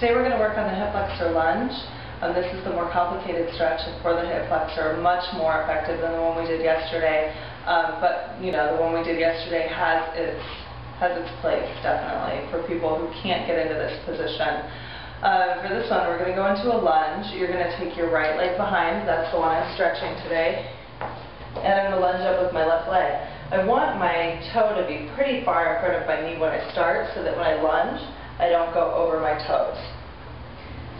Today we're going to work on the hip flexor lunge. This is the more complicated stretch for the hip flexor, much more effective than the one we did yesterday. But you know, the one we did yesterday has its place, definitely, for people who can't get into this position. For this one, we're going to go into a lunge. You're going to take your right leg behind. That's the one I'm stretching today. And I'm going to lunge up with my left leg. I want my toe to be pretty far in front of my knee when I start, so that when I lunge, I don't go over my toes.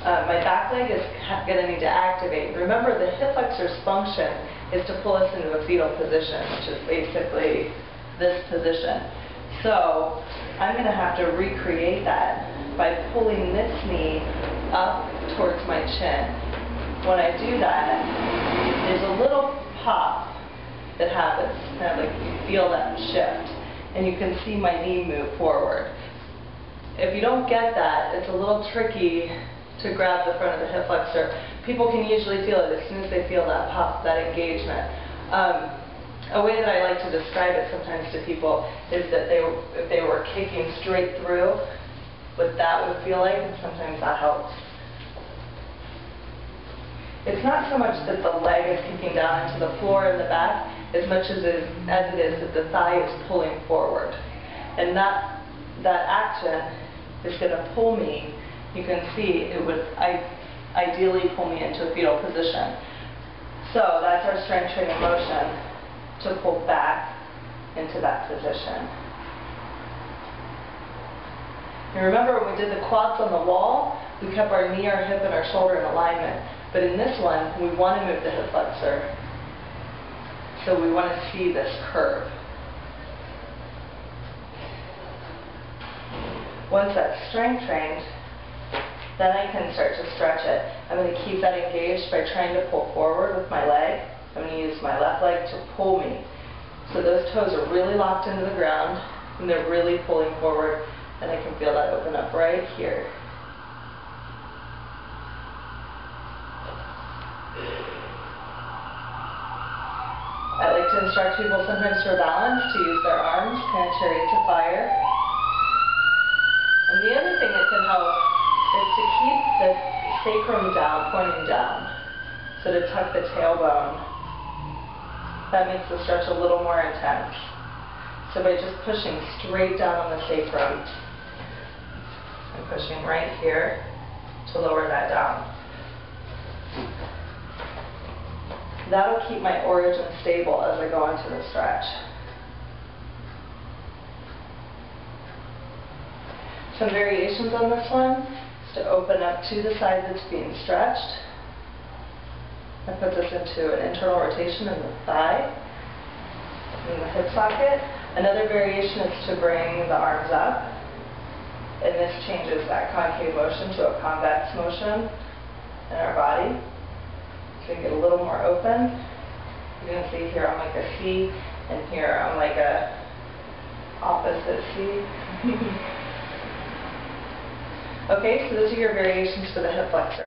My back leg is going to need to activate. Remember, the hip flexor's function is to pull us into a fetal position, which is basically this position. So I'm going to have to recreate that by pulling this knee up towards my chin. When I do that, there's a little pop that happens, kind of like you feel that shift, and you can see my knee move forward. If you don't get that, it's a little tricky to grab the front of the hip flexor. People can usually feel it as soon as they feel that pop, that engagement. A way that I like to describe it sometimes to people is that if they were kicking straight through, what that would feel like, and sometimes that helps. It's not so much that the leg is kicking down into the floor in the back, as much as it is that the thigh is pulling forward. And that action is going to pull me. You can see it would ideally pull me into a fetal position. So that's our strength training motion, to pull back into that position. And remember, when we did the quads on the wall, we kept our knee, our hip, and our shoulder in alignment. But in this one, we want to move the hip flexor. So we want to see this curve. Once that's strength trained, then I can start to stretch it. I'm going to keep that engaged by trying to pull forward with my leg. I'm going to use my left leg to pull me. So those toes are really locked into the ground, and they're really pulling forward, and I can feel that open up right here. I like to instruct people sometimes for balance to use their arms, kind of chariot to fire. And the other thing that can help is to keep the sacrum down, pointing down. So to tuck the tailbone. That makes the stretch a little more intense. So by just pushing straight down on the sacrum, I'm pushing right here to lower that down. That'll keep my origin stable as I go into the stretch. Some variations on this one is to open up to the side that's being stretched. That puts us into an internal rotation in the thigh, in the hip socket. Another variation is to bring the arms up, and this changes that concave motion to a convex motion in our body. So you get a little more open. You're going to see here I'm like a C, and here I'm like a opposite C. Okay, so those are your variations for the hip flexor.